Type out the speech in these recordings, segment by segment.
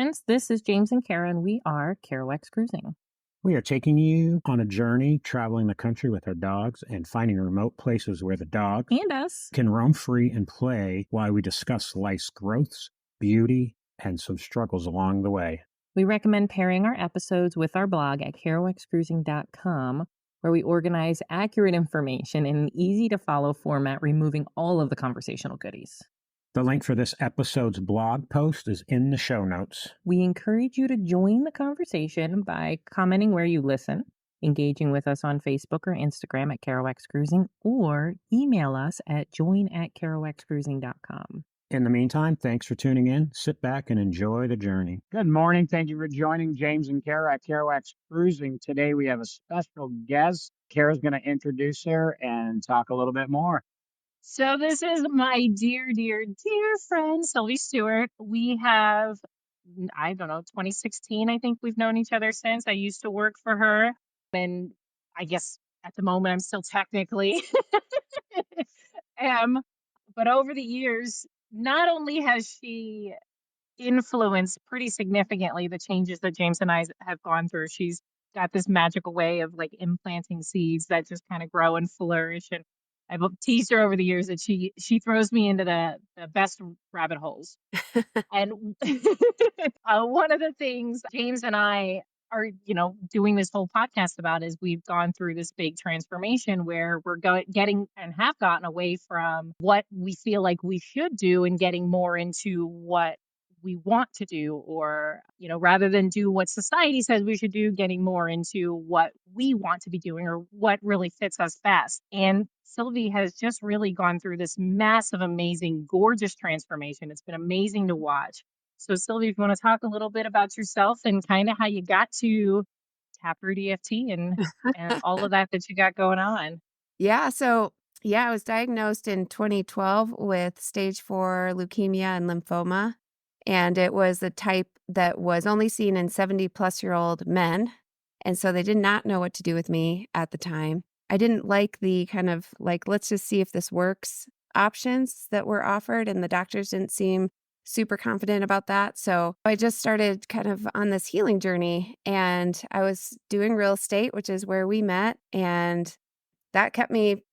friends. This is James and Kara, and we are Kerouac's Cruising. We are taking you on a journey, traveling the country with our dogs and finding remote places where the dogs And us can roam free and play while we discuss life's growths, beauty, and some struggles along the way. We recommend pairing our episodes with our blog at kerouacscruising.com, where we organize accurate information in an easy-to-follow format, removing all of the conversational goodies. The link for this episode's blog post is in the show notes. We encourage you to join the conversation by commenting where you listen, engaging with us on Facebook or Instagram at Kerouac's Cruising, or email us at join@kerouacscruising.com. In the meantime, thanks for tuning in. Sit back and enjoy the journey. Good morning. Thank you for joining James and Kara at Kerouac's Cruising. Today we have a special guest. Kara's going to introduce her and talk a little bit more. So this is my dear, dear, dear friend, Sylvie Stuart. We have, I don't know, 2016, I think we've known each other since. I used to work for her. And I guess at the moment I'm still technically am. But over the years, not only has she influenced pretty significantly the changes that James and I have gone through, she's got this magical way of like implanting seeds that just kind of grow and flourish. And I've teased her over the years that she throws me into the best rabbit holes. And one of the things James and I are, doing this whole podcast about is we've gone through this big transformation where we're getting and have gotten away from what we feel like we should do and getting more into what we want to do, or rather than do what society says we should do, getting more into what we want to be doing or what really fits us best. And Sylvie has just really gone through this massive, amazing, gorgeous transformation. It's been amazing to watch. So Sylvie, if you want to talk a little bit about yourself and kind of how you got to Taproot EFT and all of that you got going on. Yeah. So I was diagnosed in 2012 with stage 4 leukemia and lymphoma. And it was the type that was only seen in 70-plus-year-old men. And so they did not know what to do with me at the time. I didn't like the kind of like, let's just see if this works options that were offered. And the doctors didn't seem super confident about that. So I just started kind of on this healing journey. And I was doing real estate, which is where we met. And that kept me,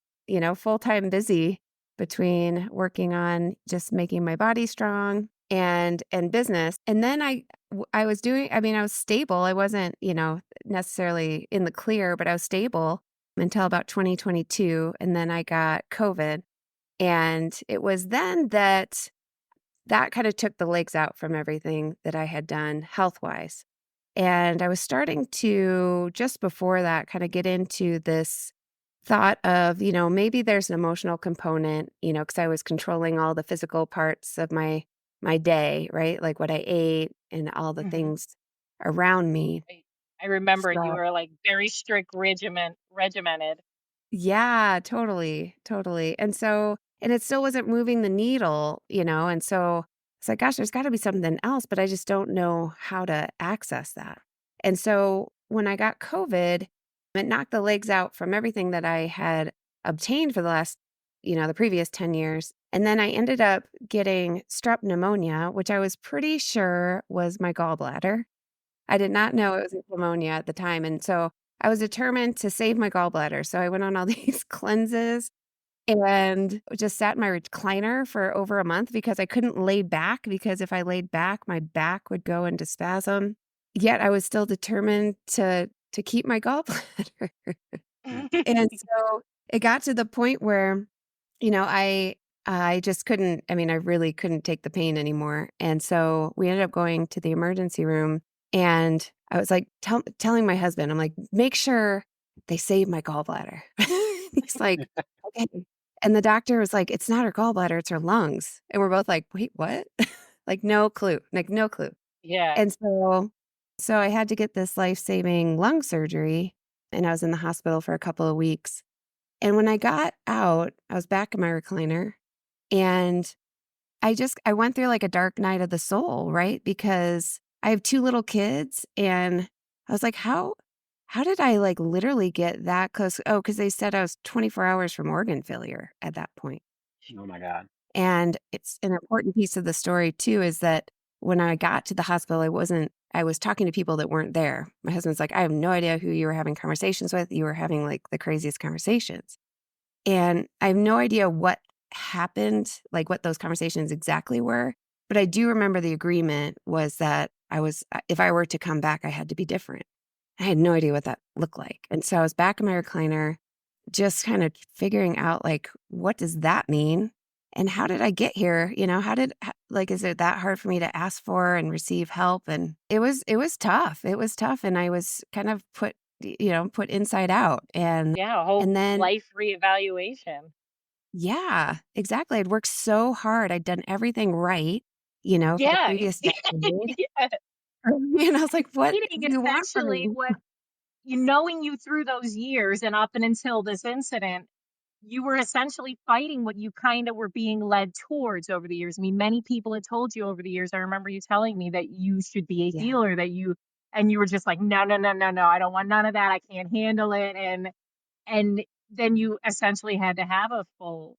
full-time busy between working on just making my body strong and business. And then I was stable. I wasn't, necessarily in the clear, but I was stable until about 2022. And then I got COVID. And it was then that kind of took the legs out from everything that I had done health-wise. And I was starting to, just before that, kind of get into this thought of, maybe there's an emotional component, because I was controlling all the physical parts of my day, right? Like what I ate and all the things around me. I remember you So- were like very strict regimented. Yeah, totally. And it still wasn't moving the needle, and so it's like, gosh, there's got to be something else, but I just don't know how to access that. And so when I got COVID, it knocked the legs out from everything that I had obtained for the last, the previous 10 years. And then I ended up getting strep pneumonia, which I was pretty sure was my gallbladder. I did not know it was pneumonia at the time. And so I was determined to save my gallbladder. So I went on all these cleanses and just sat in my recliner for over a month because I couldn't lay back, because if I laid back, my back would go into spasm. Yet I was still determined to keep my gallbladder. And so it got to the point where, I just couldn't, I really couldn't take the pain anymore. And so we ended up going to the emergency room, and I was like telling my husband, I'm like, make sure they save my gallbladder. He's like, okay. And the doctor was like, it's not her gallbladder, it's her lungs. And we're both like, wait, what? No clue. Yeah. And so I had to get this life-saving lung surgery, and I was in the hospital for a couple of weeks. And when I got out, I was back in my recliner, and I went through like a dark night of the soul, right? Because I have 2 little kids, and I was like, how did I like literally get that close? Oh, because they said I was 24 hours from organ failure at that point. Oh my God. And it's an important piece of the story too, is that when I got to the hospital, I was talking to people that weren't there. My husband's like, I have no idea who you were having conversations with. You were having like the craziest conversations. And I have no idea what happened, like what those conversations exactly were. But I do remember the agreement was that if I were to come back, I had to be different. I had no idea what that looked like. And so I was back in my recliner, just kind of figuring out like, what does that mean? And how did I get here? Is it that hard for me to ask for and receive help? And it was tough. It was tough. And I was kind of put inside out. Yeah, a whole And then, life reevaluation. yeah, exactly. I'd worked so hard. I'd done everything right, for the Yeah. previous decade. Yeah. It's like, what Eating do you want from essentially me? what knowing you through those years and up and until this incident, you were essentially fighting what you kind of were being led towards over the years. I mean, many people had told you over the years. I remember you telling me that you should be a Yeah. healer, and you were just like, no, no, no, no, no, I don't want none of that. I can't handle it. And then you essentially had to have a full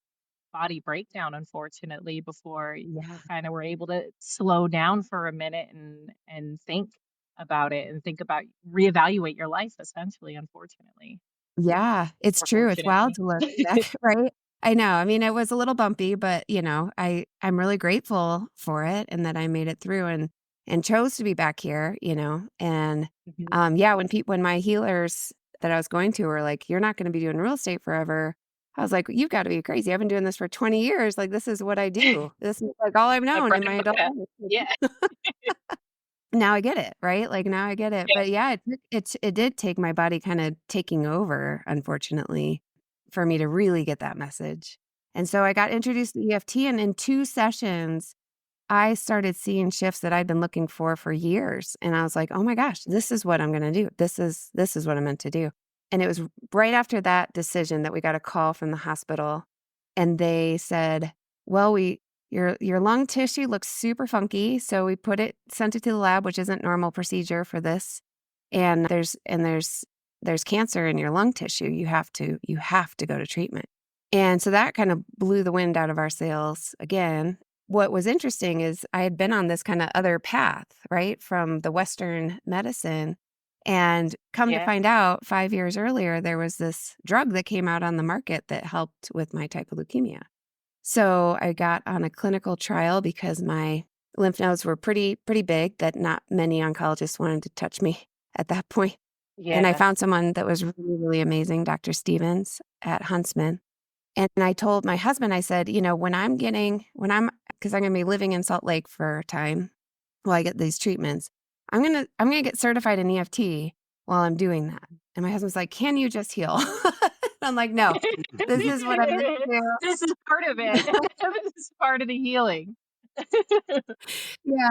body breakdown, unfortunately, before you Yeah. kind of were able to slow down for a minute and think about it and think about reevaluate your life, essentially, unfortunately, Yeah, it's or true. It's wild fortunately. to look back, right? I know. I mean, it was a little bumpy, but I'm really grateful for it and that I made it through and chose to be back here, and Mhm. yeah, when my healers that I was going to were like, "You're not going to be doing real estate forever." I was like, "You've got to be crazy. I've been doing this for 20 years. Like this is what I do. This is like all I've My known bread in my and adult butter. life." Yeah. Now I get it, right? Like, now I get it. Yeah. But yeah, it did take my body kinda taking over, unfortunately, for me to really get that message. And so I got introduced to EFT, and in 2 sessions, I started seeing shifts that I'd been looking for years, and I was like, "Oh my gosh, this is what I'm gonna do. This is what I'm meant to do." And it was right after that decision that we got a call from the hospital, and they said, "Well, your lung tissue looks super funky, so we sent it to the lab, which isn't normal procedure for this, and there's cancer in your lung tissue. You have to go to treatment." And so that kind of blew the wind out of our sails again. What was interesting is I had been on this kind of other path, right, from the Western medicine. And come to Yeah. find out, 5 years earlier, there was this drug that came out on the market that helped with my type of leukemia. So I got on a clinical trial because my lymph nodes were pretty big that not many oncologists wanted to touch me at that point. And I Yeah. found someone that was really, really amazing, Dr. Stevens at Huntsman. And I told my husband, I said, because I'm going to be living in Salt Lake for a time while I get these treatments, I'm going to get certified in EFT while I'm doing that. And my husband's like, can you just heal? I'm like, no, this is what I'm meant to This is part of it. do. This is part of the healing. Yeah.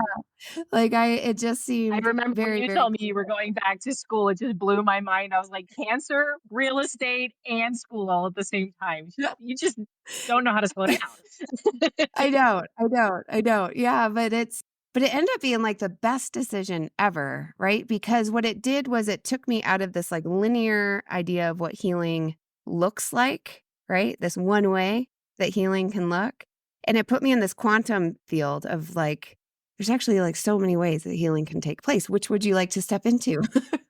Like it just I seemed remember when very, you very told me you were clear. going back to school, it just blew my mind. I was like, cancer, real estate, and school all at the same time. You just don't know how to slow down. I don't. Yeah, but it ended up being like the best decision ever, right? Because what it did was it took me out of this like linear idea of what healing looks like, right? This one way that healing can look. And it put me in this quantum field of like, there's actually like so many ways that healing can take place. Which would you like to step into?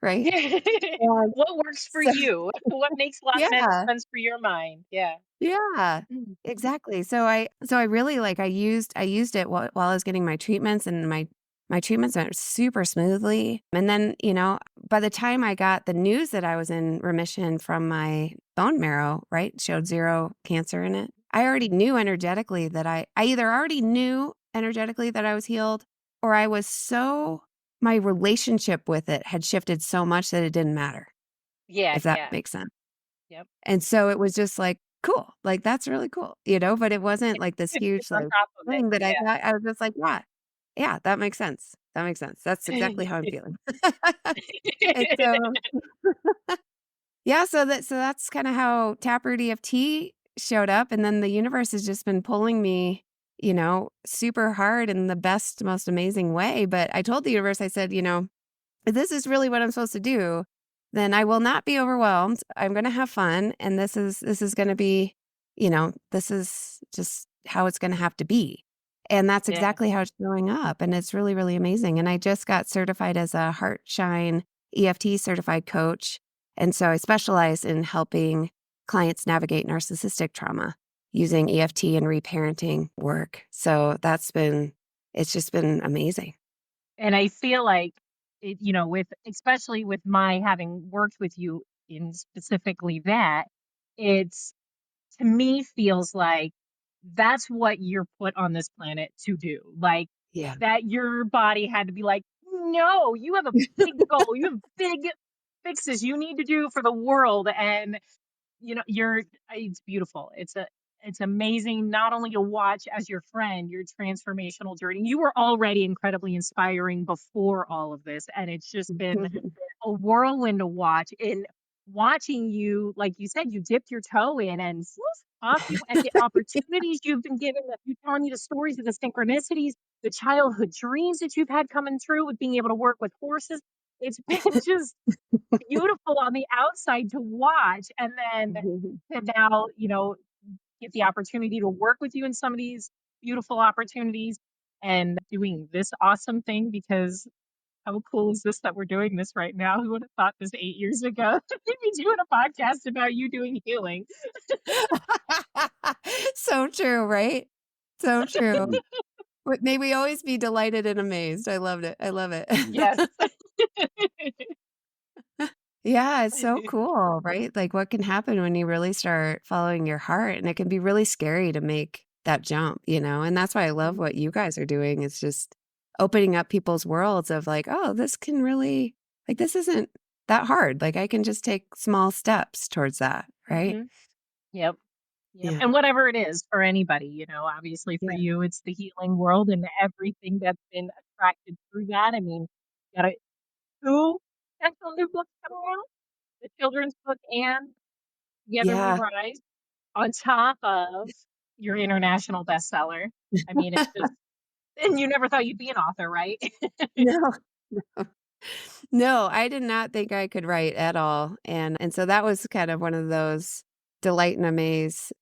Right? And What works for so, you? What makes a lot yeah. sense for your mind? Yeah. Yeah, Mm. exactly. So I really I used it while I was getting my treatments, and my treatments went super smoothly. And then, by the time I got the news that I was in remission from my bone marrow, right, showed zero cancer in it. I already knew energetically that I either already knew energetically that I was healed, or my relationship with it had shifted so much that it didn't matter, Yeah, if that yeah. makes sense. Yep. And so it was just like, cool, like, that's really cool, but it wasn't like this huge, It's on like, top of it. thing that I Yeah. thought. I was just like, "Yeah, yeah, that makes sense. That makes sense. That's exactly how I'm feeling." And so, yeah, so that's kinda how Taproot EFT showed up, and then the universe has just been pulling me, super hard in the best, most amazing way. But I told the universe, I said, "If this is really what I'm supposed to do, then I will not be overwhelmed. I'm gonna have fun, and this is gonna be, this is just how it's gonna have to be." And that's Yeah. exactly how it's showing up. And it's really, really amazing. And I just got certified as a Heartshine EFT certified coach. And so I specialize in helping clients navigate narcissistic trauma using EFT and reparenting work. So it's just been amazing. And I feel like it, especially with my having worked with you in specifically that, it's to me feels like that's what you're put on this planet to do. Like Yeah. that your body had to be like, no, you have a big goal, you have big fixes you need to do for the world. And it's beautiful. It's amazing not only to watch as your friend your transformational journey. You were already incredibly inspiring before all of this, and it's just been a whirlwind to watch. And watching you, like you said, you dipped your toe in and woof, off you and the opportunities you've been given, that you telling me the stories of the synchronicities, the childhood dreams that you've had coming true with being able to work with horses. It's been just beautiful on the outside to watch, and then to now, get the opportunity to work with you in some of these beautiful opportunities and doing this awesome thing, because how cool is this that we're doing this right now? Who would have thought this 8 years ago? We'd be doing a podcast about you doing healing. So true, right? So true. May we always be delighted and amazed. I loved it. I love it. Yes. Yeah, it's so cool, right? Like what can happen when you really start following your heart, and it can be really scary to make that jump, And that's why I love what you guys are doing. It's just opening up people's worlds of like, oh, this can really, like, this isn't that hard. Like I can just take small steps towards that, right? hmm Yep. Yep. Yeah. And whatever it is for anybody, obviously for Yeah. you, it's the healing world and everything that's been attracted through that. I mean, got two potential new books coming out, the children's book and Together We Yeah. Rise, on top of your international bestseller. I mean, it's just, and you never thought you'd be an author, right? No. No, I did not think I could write at all, and so that was kind of one of those delight and amaze,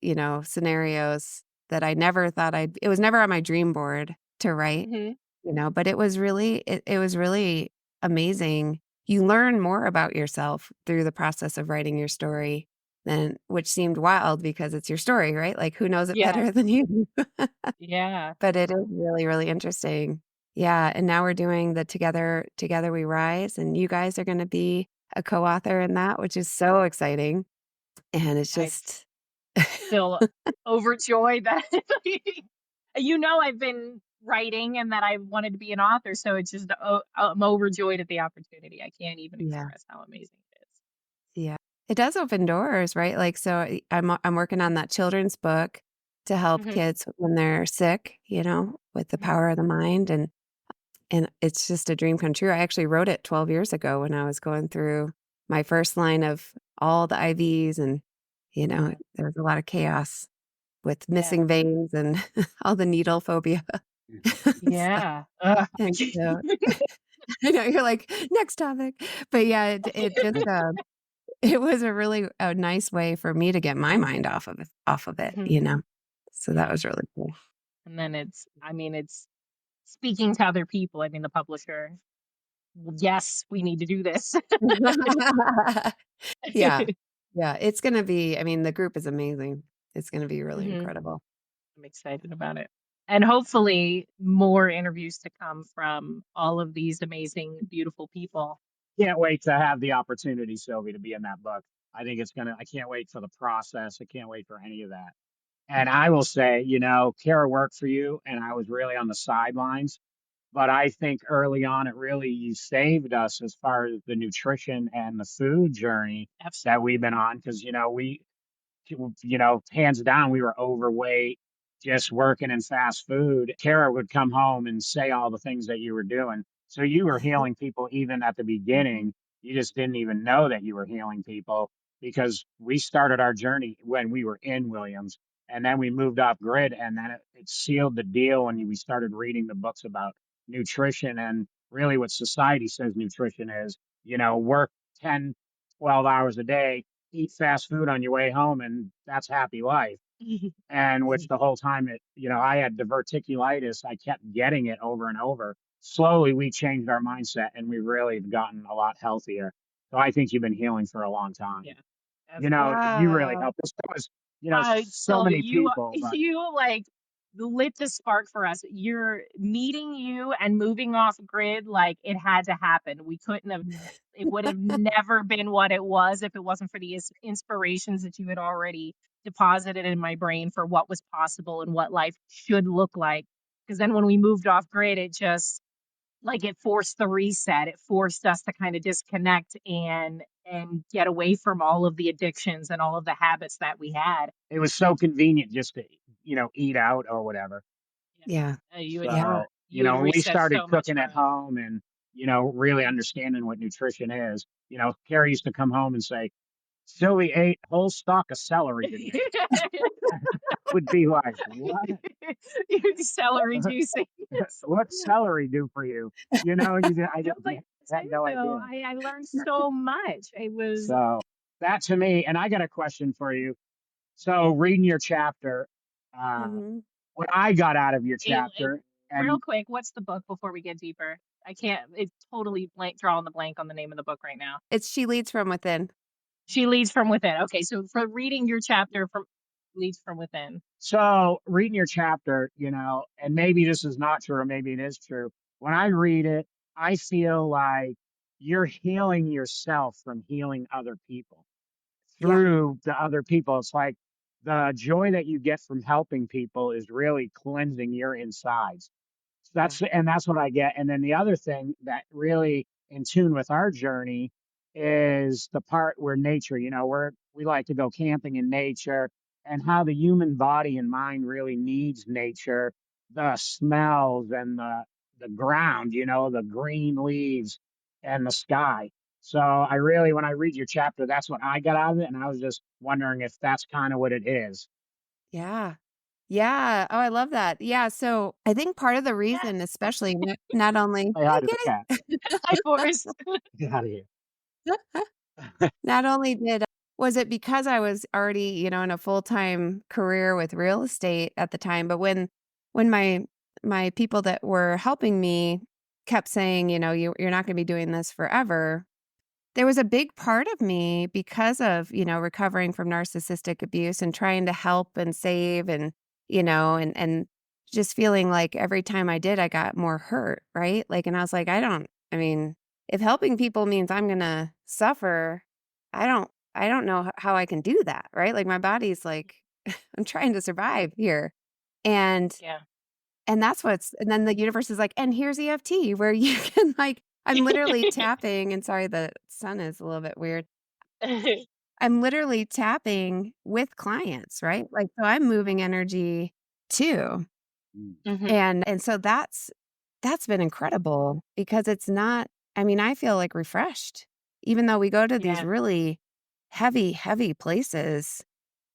scenarios that I never thought it was never on my dream board to write, hmm but it was really amazing. You learn more about yourself through the process of writing your story than which seemed wild because it's your story, right? Like, who knows it Yes. better than you? Yeah. But it is really, really interesting. Yeah, and now we're doing the Together We Rise, and you guys are gonna be a co-author in that, which is so exciting, and it's I'm just still overjoyed that I've been writing and that I wanted to be an author. So it's just, I'm overjoyed at the opportunity. I can't even Yeah, express how amazing it is. yeah. It does open doors, right? Like, so I'm working on that children's book to help hmm kids when they're sick, with the hmm power of the mind, and it's just a dream come true. I actually wrote it 12 years ago when I was going through my first line of all the IVs, and, Yeah. there was a lot of chaos with Yeah. missing veins and all the needle phobia. So Yeah. Ugh. and so I know, you're like, "Next topic." But yeah, it just, it was a nice way for me to get my mind off of it. Mhm. So that Yeah. was really cool. And then it's speaking to other people. I mean, the publisher, "Well, yes, we need to do this." Yeah. Yeah, it's gonna be I mean, the group is amazing. It's gonna be really Mhm. incredible. I'm excited about it. And hopefully more interviews to come from all of these amazing, beautiful people. Can't wait to have the opportunity, Sylvie, to be in that book. I think I can't wait for the process. I can't wait for any of that. And I will say, Kara worked for you, and I was really on the sidelines. But I think early on, you saved us as far as the nutrition and the food journey that Absolutely. we've been on. Because, hands down, we were overweight, just working in fast food. Kara would come home and say all the things that you were doing. So you were healing people even at the beginning. You just didn't even know that you were healing people because we started our journey when we were in Williams, and then we moved off grid, and then it sealed the deal when we started reading the books about nutrition and really what society says nutrition is. Work 10, 12 hours a day, eat fast food on your way home, and that's happy life. and which the whole time I had diverticulitis, I kept getting it over and over. Slowly, we changed our mindset and we really have gotten a lot healthier. So I think you've been healing for a long time. Yeah, You really Wow. helped us. There was, so Sylvie, many people, but you like lit the spark for us. You're meeting you and moving off grid like it had to happen. We couldn't have. It would have never been what it was if it wasn't for the inspirations that you had already deposited in my brain for what was possible and what life should look like. Because then when we moved off grid, it just like it forced the reset. It forced us to kind of disconnect and get away from all of the addictions and all of the habits that we had. it was so convenient just to, eat out or whatever. Yeah. Yeah. So, You had when we reset started so much cooking for at us. home and, really understanding what nutrition is, Carrie used to come home and say, Sylvie ate whole stalk of celery today. Would be like, what? Celery juicing. What's celery do for you? I I just was like, had no potato. idea. I learned so much. It was So that to me, and I got a question for you. So reading your chapter, uh, hmm what I got out of your it, chapter, real and quick. What's the book before we get deeper? I can't. It's totally drawing the blank on the name of the book right now. It's She Leads from Within. She leads from within. Okay, so for reading your chapter from leads from within. so reading your chapter, and maybe this is not true, or maybe it is true. When I read it, I feel like you're healing yourself from healing other people Yeah. through the other people. It's like the joy that you get from helping people is really cleansing your insides. Yeah. That's what I get. And then the other thing that really in tune with our journey is the part where nature, we like to go camping in nature and how the human body and mind really needs nature, the smells and the ground, the green leaves and the sky. So when I read your chapter, that's what I got out of it. And I was just wondering if that's kind of what it is. Yeah. Yeah. Oh, I love that. Yeah. So I think part of the reason, Yes. especially not only, Say hi hey, to the cat. Hi, Forrest. Get out of here. kitty, not only was it because I was already, in a full-time career with real estate at the time, but when my people that were helping me kept saying, you're not going to be doing this forever. There was a big part of me because of, recovering from narcissistic abuse and trying to help and save and just feeling like every time I did, I got more hurt, right? Like, and I was like, I mean, if helping people means I'm going to suffer, I don't know how I can do that, right? Like my body's like, I'm trying to survive here. And Yeah. and and then the universe is like, and here's EFT where you can like, I'm literally tapping, and sorry, the sun is a little bit weird. I'm literally tapping with clients, right? Like, so I'm moving energy too. Mm. hmm And so that's been incredible because it's not, I mean, I feel like refreshed, even though we go to these Yeah. really heavy, heavy places.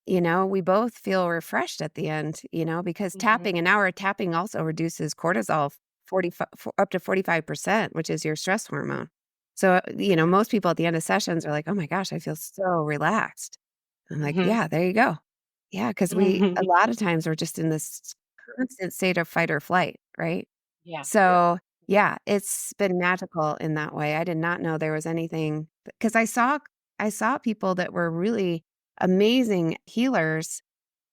We both feel refreshed at the end, because hmm tapping, an hour of tapping also reduces cortisol 45 up to 45%, which is your stress hormone. So, Yeah. most people at the end of sessions are like, "Oh my gosh, I feel so relaxed." I'm like, hmm "Yeah, there you go." Yeah, because a hmm lot of times we're just in this constant state of fight or flight, right? Yeah. So, yeah, it's been magical in that way. I did not know there was anything because I saw people that were really amazing healers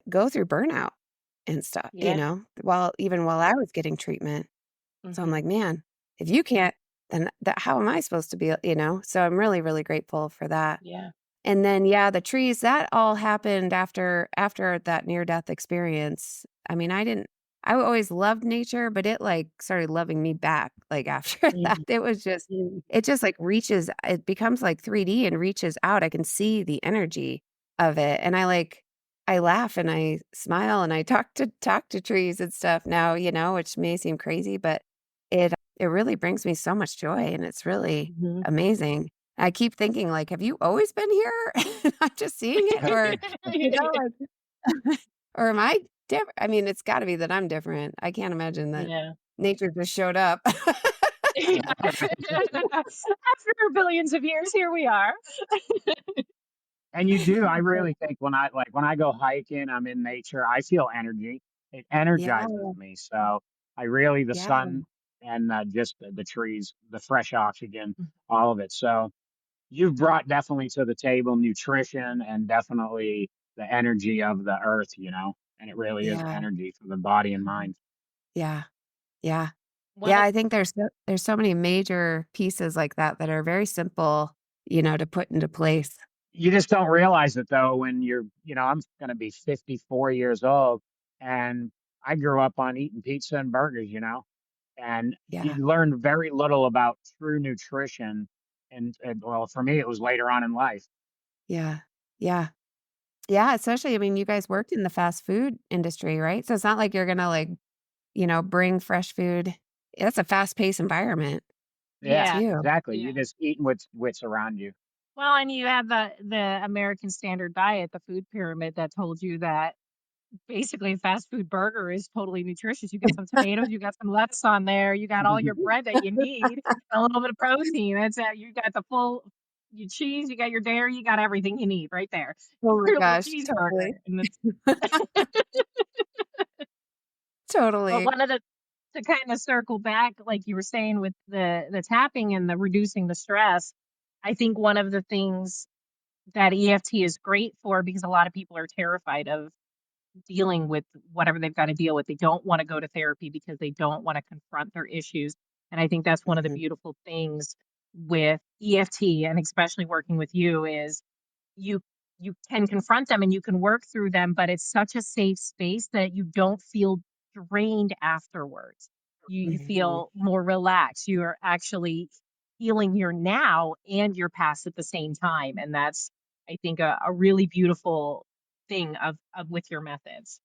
go through burnout and stuff, Yeah. while I was getting treatment. So I'm hmm like, "Man, if you can't, then how am I supposed to be?" So I'm really, really grateful for that. Yeah. And then, yeah, the trees, that all happened after that near-death experience. I mean, I always loved nature, but it, like, started loving me back, like, after that. hmm It just, like, it becomes, like, 3D and reaches out. I can see the energy of it, and I laugh and I smile and I talk to trees and stuff now, which may seem crazy, but it really brings me so much joy, and it's really hmm amazing. I keep thinking like, "Have you always been here? And I'm just seeing it?" Or, like or am I different? I mean, it's gotta be that I'm different. I can't imagine that Yeah. nature just showed up. After billions of years, here we are. And you do. I really think when I go hiking, I'm in nature, I feel energy. It Yeah, energizes me. So I really the yeah, sun and just the trees, the fresh oxygen, all of it. So you've brought definitely to the table nutrition and definitely the energy of the earth, and it really is yeah, energy for the body and mind. yeah, yeah. One Yeah, of I think there's so many major pieces like that that are very simple, to put into place. You just don't realize it though when I'm going to be 54 years old and I grew up on eating pizza and burgers, and Yeah, you learn very little about true nutrition. And well, for me, it was later on in life. yeah, yeah. Yeah, especially, I mean, you guys worked in the fast food industry, right? So it's not like you're gonna, like, bring fresh food. It's a fast-paced environment Yeah, Yeah, too. exactly. yeah. You're just eating what's around you. Well, and you have the American Standard Diet, the food pyramid that told you that basically a fast food burger is totally nutritious. You got some tomatoes, you got some lettuce on there, you got all your bread that you need, a little bit of protein. That's you got the full your cheese, you got your dairy, you got everything you need right there. Oh my Your little gosh, cheeseburger. totally. And it's but Totally. one of the to kind of circle back, like you were saying with the tapping and the reducing the stress, I think one of the things that EFT is great for because a lot of people are terrified of dealing with whatever they've got to deal with. They don't want to go to therapy because they don't want to confront their issues. And I think that's one of the Mhm, beautiful things with EFT and especially working with you is you you can confront them and you can work through them, but it's such a safe space that you don't feel drained afterwards. You mhm. feel more relaxed. You're actually healing your now and your past at the same time. And that's I think a really beautiful thing of with your methods.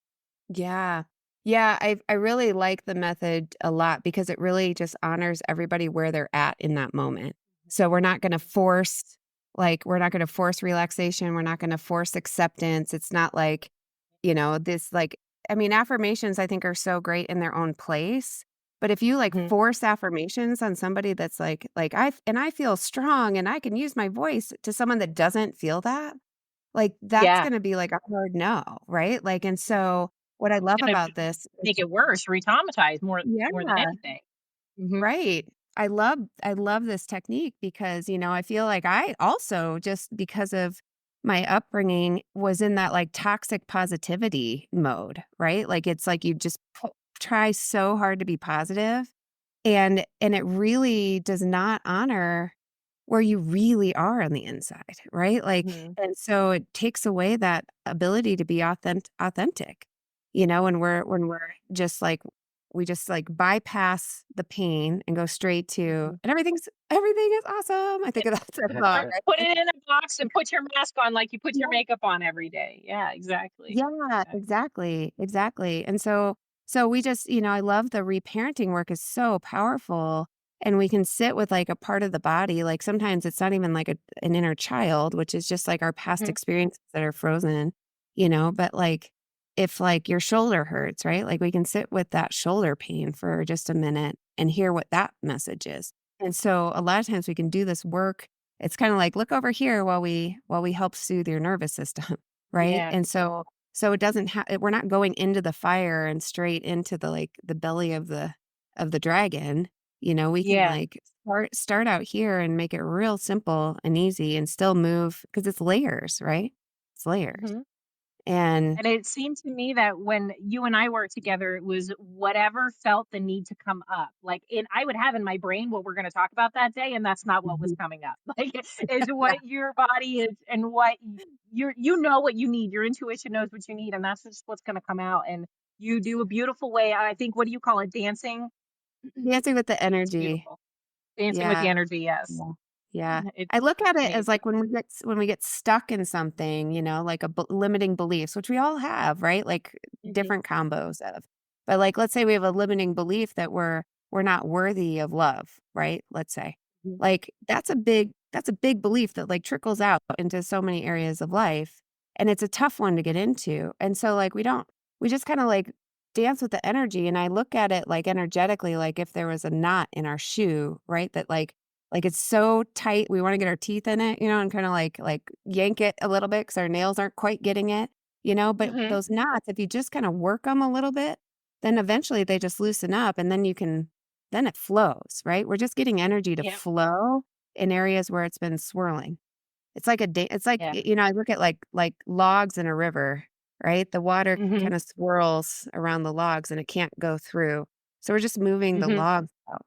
Yeah. Yeah, I really like the method a lot because it really just honors everybody where they're at in that moment. So we're not gonna force relaxation, we're not gonna force acceptance. It's not like, this like I mean, affirmations I think are so great in their own place, but if you like Mhm. force affirmations on somebody that's I feel strong and I can use my voice to someone that doesn't feel that, like, that's Yeah, gonna be, like, a hard no, right? Like, and so what I it's love gonna about this make is it worse, re-traumatize more than yeah, anything. Mhm. right. I love this technique because, I feel like I also, just because of my upbringing, was in that, like, toxic positivity mode, right? Like, it's like you just try so hard to be positive, and it really does not honor where you really are on the inside, right? Like, Mhm. and so it takes away that ability to be authentic, when we're just like we just like bypass the pain and go straight to Mhm. and everything is awesome. I think that's a Or song, put right? it in a box and put your mask on like you put your Yeah. makeup on every day. Yeah, exactly. Yeah, Exactly. exactly, exactly, and so we just I love the reparenting work is so powerful, and we can sit with, like, a part of the body, like, sometimes it's not even like an inner child, which is just, like, our past Mhm. experiences that are frozen, but, like, if, like, your shoulder hurts, right, like, we can sit with that shoulder pain for just a minute and hear what that message is, and so a lot of times we can do this work. It's kinda like, "Look over here while we help soothe your nervous system." Right? Yeah. And so it doesn't have we're not going into the fire and straight into the belly of the dragon. We can, Yeah. like, start out here and make it real simple and easy and still move because it's layers, right? It's layers. Mhm. And And it seemed to me that when you and I worked together, it was whatever felt the need to come up. Like I would have in my brain what we're going to talk about that day, and that's not what was Mhm. coming up. Like is Yeah. what your body is and what you know what you need. Your intuition knows what you need, and that's just what's going to come out. And you do a beautiful way. I think what do you call it? Dancing. Dancing with the It's energy. beautiful. Dancing with the Yeah. energy. Yes, Yeah. Yeah. it's I look at it as amazing. like when we get stuck in something, like limiting beliefs, which we all have, right? Like Hmm. different combos of. But like let's say we have a limiting belief that we're not worthy of love, right? Let's say. Like that's a big belief that like trickles out into so many areas of life, and it's a tough one to get into. And so like we just kind of like dance with the energy, and I look at it like energetically, like if there was a knot in our shoe, right? That like Like, it's so tight, we wanna get our teeth in it, and kinda, like, yank it a little bit because our nails aren't quite getting it, but Hmm. those knots, if you just kinda work them a little bit, then eventually they just loosen up, and then it flows, right? We're just getting energy to Yep. flow in areas where it's been swirling. It's like, Yeah. I look at, like, logs in a river, right? The water Hmm. kinda swirls around the logs, and it can't go through, so we're just moving the Hmm. logs out.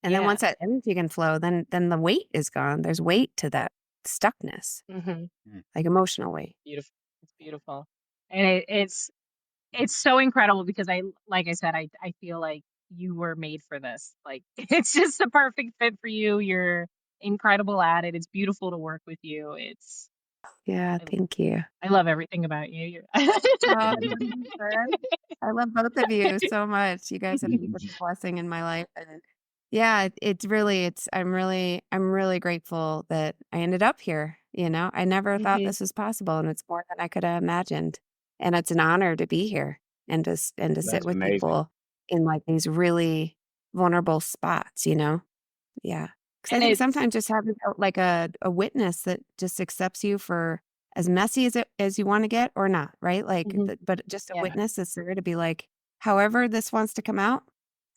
And then Yeah. once that energy can flow, then the weight is gone. There's weight to that stuckness, Hmm. Mm. like emotional weight. Beautiful. It's beautiful. And it's so incredible because like I said, I feel like you were made for this. Like it's just a perfect fit for you. You're incredible at it. It's beautiful to work with you. Yeah, I, thank you. I love everything about you. Oh, good. I love both of you so much. You guys have been such a blessing in my life, and yeah, I'm really grateful that I ended up here, I never thought Hmm. this was possible, and it's more than I could have imagined, and it's an honor to be here and to sit That's with amazing. people in, like, these really vulnerable spots. Yeah, because I And think it's sometimes just having, like, a witness that just accepts you for as messy as you wanna get or not, right? Like, Mhm. but just a Yeah. witness that's there to be like, "However this wants to come out,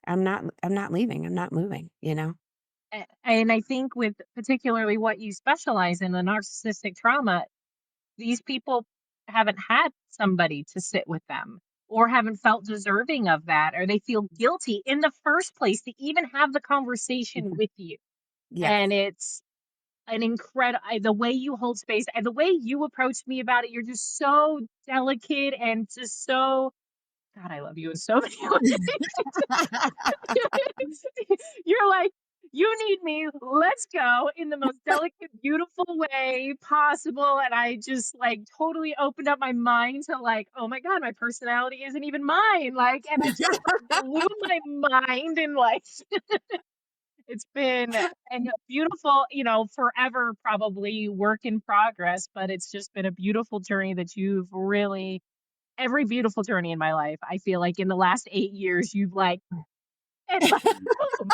I'm not leaving, I'm not moving?" And I think with particularly what you specialize in, the narcissistic trauma, these people haven't had somebody to sit with them or haven't felt deserving of that, or they feel guilty in the first place to even have the conversation Mhm. with you. Yes. And it's an incredible the way you hold space and the way you approach me about it. You're just so delicate and just so God, I love you in so many ways. You're like, "You need me, let's go," in the most delicate, beautiful way possible, and I just, like, totally opened up my mind to, like, "Oh my god, my personality isn't even mine," like, and it just, like, blew my mind, and, like, it's been a beautiful, forever probably work in progress, but it's just been a beautiful journey that you've really every beautiful journey in my life, I feel like in the last 8 years, you've, like it's like, boom.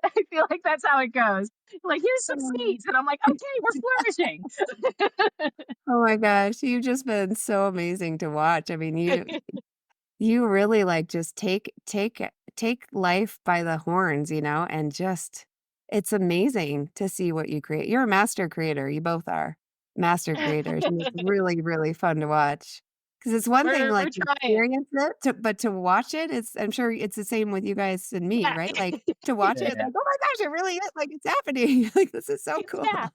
I feel like that's how it goes. Like, "Here's some seeds," and I'm like, "Okay, we're flourishing." Oh my gosh, you've just been so amazing to watch. I mean, you really, like, just take life by the horns, and just it's amazing to see what you create. You're a master creator, you both are master creators, and it's really, really fun to watch. Because it's one thing, We're like, to trying. experience it, but to watch it, I'm sure it's the same with you guys and me, Yeah. right? Like, to watch it, it's Yeah. like, "Oh my gosh, it really is, like, it's happening." Like, this is so cool. Yeah.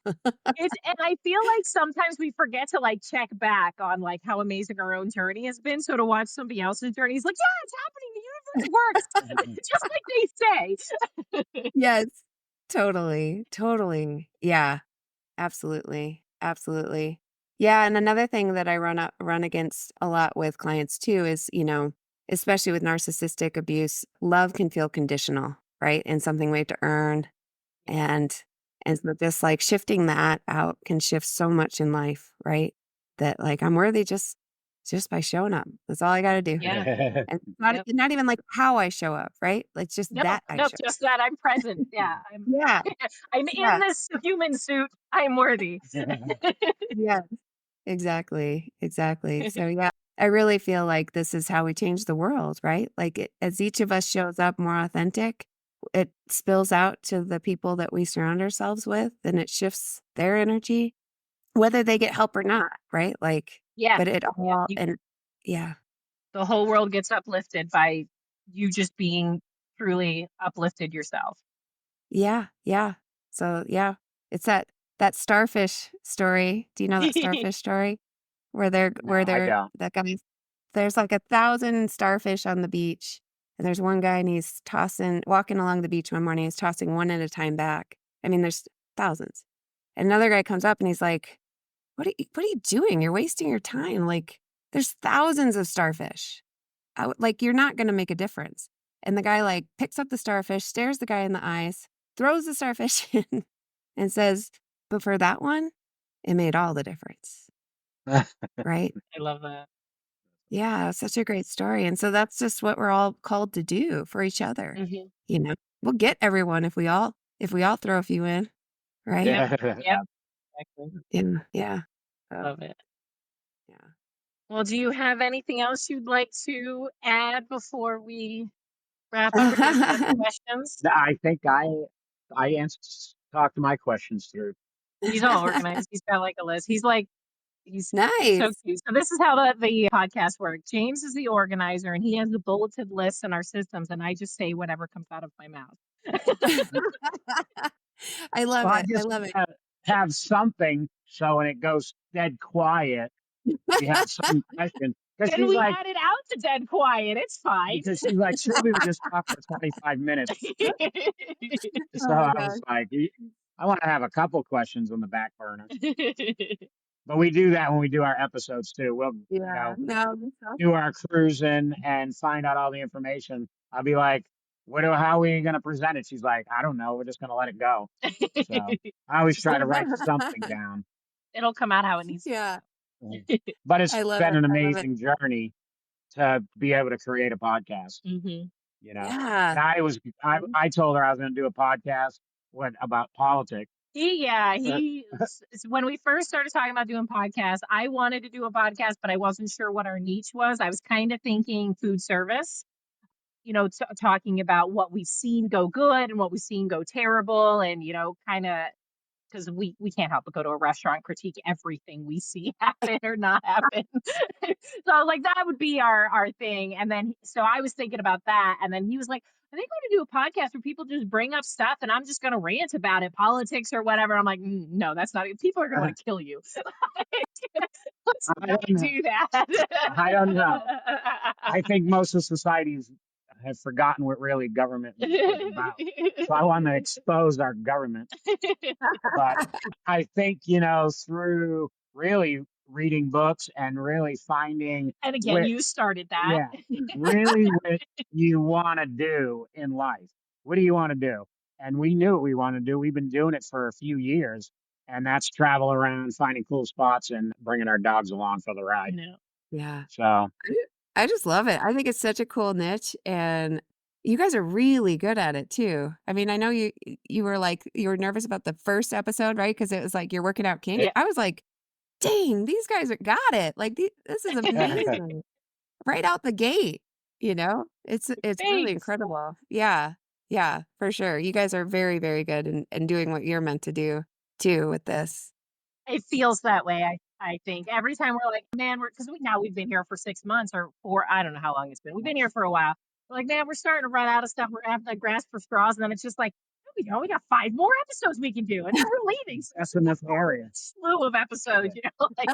It's and I feel like sometimes we forget to, like, check back on, like, how amazing our own journey has been, so to watch somebody else's journey is like, "Yeah, it's happening, the universe works," just like they say. Yes. Totally, totally. Yeah. Absolutely, absolutely. Yeah, and another thing that I run against a lot with clients too is, especially with narcissistic abuse, love can feel conditional, right? And something we have to earn. Yeah. And so just like shifting that out can shift so much in life, right? That like I'm worthy just by showing up. That's all I gotta do. Yeah. And Yep. not even like how I show up, right? Like just No, that I no, show up. just that I'm present. Yeah, Yeah, I'm in yeah, this human suit. I'm worthy. yeah. Exactly, exactly. So, yeah, I really feel like this is how we change the world, right? Like, as each of us shows up more authentic, it spills out to the people that we surround ourselves with, and it shifts their energy, whether they get help or not, right? Like, Yeah. but it Yeah. all and yeah, The whole world gets uplifted by you just being truly uplifted yourself. yeah, yeah. So, yeah, it's that starfish story. Do you know that starfish story? Where No, I don't. that guy there's like 1,000 starfish on the beach, and there's one guy and he's walking along the beach one morning, he's tossing one at a time back. I mean, there's thousands. And another guy comes up and he's like, what are you doing? You're wasting your time. Like, there's thousands of starfish. Like, you're not gonna make a difference." And the guy, like, picks up the starfish, stares the guy in the eyes, throws the starfish in, and says, "But for that one, it made all the difference." Right? I love that. Yeah, such a great story, and so that's just what we're all called to do for each other, Mhm. you know? We'll get everyone if we all throw a few in, right? Yep. Yeah. Yep. Exactly. Yeah. Yeah. Love it. Yeah. Well, do you have anything else you'd like to add before we wrap up? Or do you have any other questions? I think I talked my questions through. He's all organized. He's got like a list. He's so Nice. cute. So this is how the podcast works. James is the organizer, and he has the bulleted lists in our systems, and I just say whatever comes out of my mouth. I love Well, I it. I just love it. have something so when it goes dead quiet, we have some questions. Because Then she's we like, add it out to dead quiet. It's fine. Sylvie would just talk for 25 minutes. Oh So my I gosh. was like, I want to have a couple questions on the back burner. But we do that when we do our episodes too. We'll, Yeah. No, that's awesome. do our cruising and find out all the information. I'll be like, how are we going to present it? She's like, I don't know. We're just going to let it go. So I always Just try to let write something down. It'll come out how it needs Yeah. to. But it's I love been it. an I love it. amazing journey to be able to create a podcast, Mhm. you know. Yeah. And I told her I was going to do a podcast about politics. When we first started talking about doing podcasts, I wanted to do a podcast, but I wasn't sure what our niche was. I was kind of thinking food service, talking about what we've seen go good and what we've seen go terrible, and kind of because we can't help but go to a restaurant, critique everything we see happen or not happen. So I was like, that would be our thing. And then so I was thinking about that, and then he was like, I think we're gonna do a podcast where people just bring up stuff and I'm just gonna rant about it, politics or whatever. I'm like, no, that's not it. People are gonna want to kill you. Let's I not don't know. do that. I don't know. I think most of societies have forgotten what really government is about. So I want to expose our government. But I think, through really reading books and really finding And again, what, you started that. really what you want to do in life. What do you want to do? And we knew what we want to do. We've been doing it for a few years, and that's travel around, finding cool spots, and bringing our dogs along for the ride. No. Yeah. So I just love it. I think it's such a cool niche, and you guys are really good at it too. I mean, I know you were like you were nervous about the first episode, right? Because it was like you're working out kinks. Yeah. I was like, dang, these guys got it. Like this is amazing. Right out the gate, It's really Thanks. incredible. Yeah. Yeah, for sure. You guys are very, very good in doing what you're meant to do too with this. It feels that way. I think every time we're like, man, because we've been here for 6 months or 4. I don't know how long it's been. We've been here for a while. We're like, man, we're starting to run out of stuff. We're gonna have to grasp for straws, and then it's just like, no, we don't. We got 5 more episodes we can do, and then we're leaving. So that's enough area. slew of episodes, like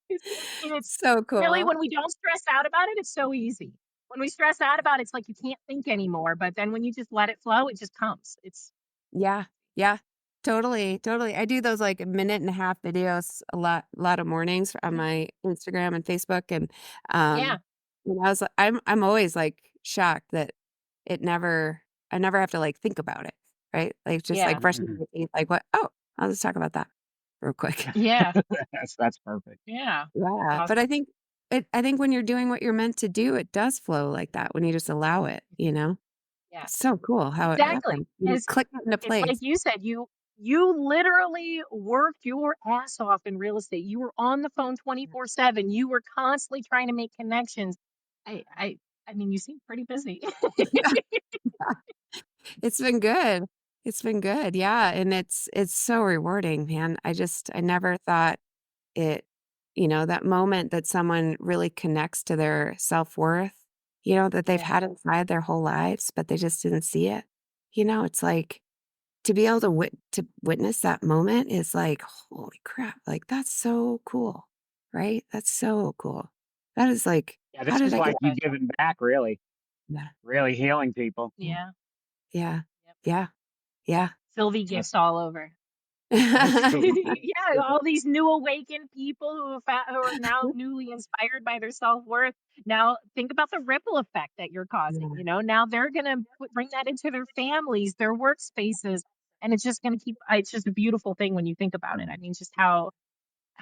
it's So really cool. when we don't stress out about it, it's so easy. When we stress out about it, it's like you can't think anymore. But then when you just let it flow, it just comes. It's Yeah. Yeah. Totally. Totally. I do those like minute and a half videos a lot of mornings on my Instagram and Facebook. And yeah, I'm always like shocked that I never have to like think about it. Right. Like just like yeah, brushing my teeth, like what? Oh, I'll just talk about that real quick. yeah, That's perfect. yeah. Yeah. But Awesome. I think when you're doing what you're meant to do, it does flow like that when you just allow it. Yeah. It's so cool how it Exactly. happened. You just click it into It's like place. you said, you literally worked your ass off in real estate. You were on the phone 24/7. You were constantly trying to make connections. I I I mean, you seem pretty busy. It's been good. It's been good. Yeah, and it's so rewarding, man. I never thought it, that moment that someone really connects to their self-worth, that they've Yeah. had inside their whole lives, but they just didn't see it. It's like to be able to witness that moment is like, holy crap, like that's so cool. Right? That's so cool. That is like, Yeah, how this did is I get like you that? giving back, really, Yeah. really healing people. Yeah. Yeah. Yep. Yeah. Yeah. Sylvie That's gifts all over. so Yeah, all these new awakened people who are now newly inspired by their self-worth. Now think about the ripple effect that you're causing. Yeah. Now they're gonna bring that into their families, their workspaces, and it's just gonna keep. It's just a beautiful thing when you think about it. I mean, just how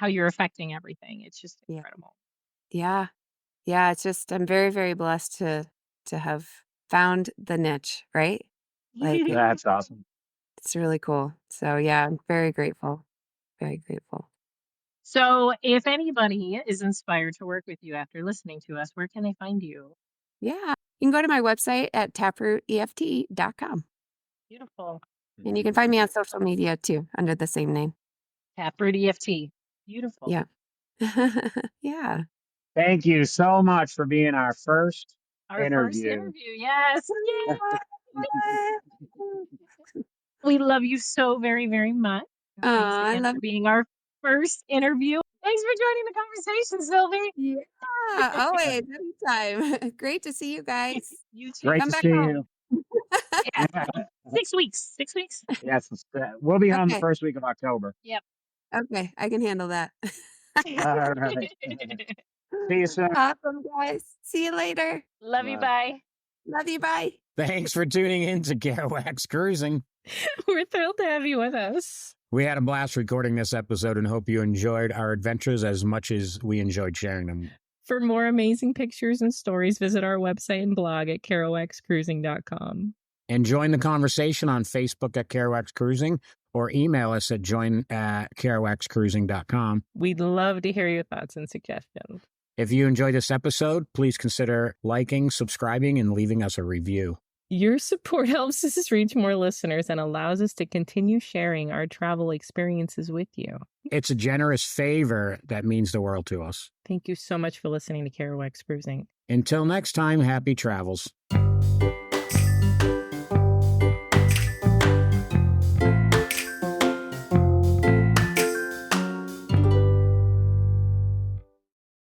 you're affecting everything. It's just Yeah. incredible. Yeah. Yeah, it's just I'm very, very blessed to have found the niche, right? Like, That's awesome. it's really cool. So yeah, I'm very grateful. Very grateful. So if anybody is inspired to work with you after listening to us, where can they find you? Yeah. You can go to my website at taprooteft.com. Beautiful. And you can find me on social media too, under the same name. Taproot EFT. Beautiful. Yeah. Yeah. Thank you so much for being our first Our first interview. interview. Yes. We love you so very, very much. Oh, Thanks I again love for being our first interview. Thanks for joining the conversation, Sylvie. Yeah, always, anytime. Great to see you guys. You too. Great Come to back see home. you. Yeah. 6 weeks. 6 weeks. Yes, we'll be home the Okay. first week of October. Yep. Okay, I can handle that. All right. See you soon. Awesome, guys. See you later. Love you. Bye. Love you. Bye. Thanks for tuning in to Kerouac's Cruising. We're thrilled to have you with us. We had a blast recording this episode and hope you enjoyed our adventures as much as we enjoyed sharing them. For more amazing pictures and stories, visit our website and blog at kerouacscruising.com. And join the conversation on Facebook at Kerouac's Cruising or email us at join@kerouacscruising.com. We'd love to hear your thoughts and suggestions. If you enjoyed this episode, please consider liking, subscribing, and leaving us a review. Your support helps us reach more listeners and allows us to continue sharing our travel experiences with you. It's a generous favor that means the world to us. Thank you so much for listening to Kerouac's Cruising. Until next time, happy travels.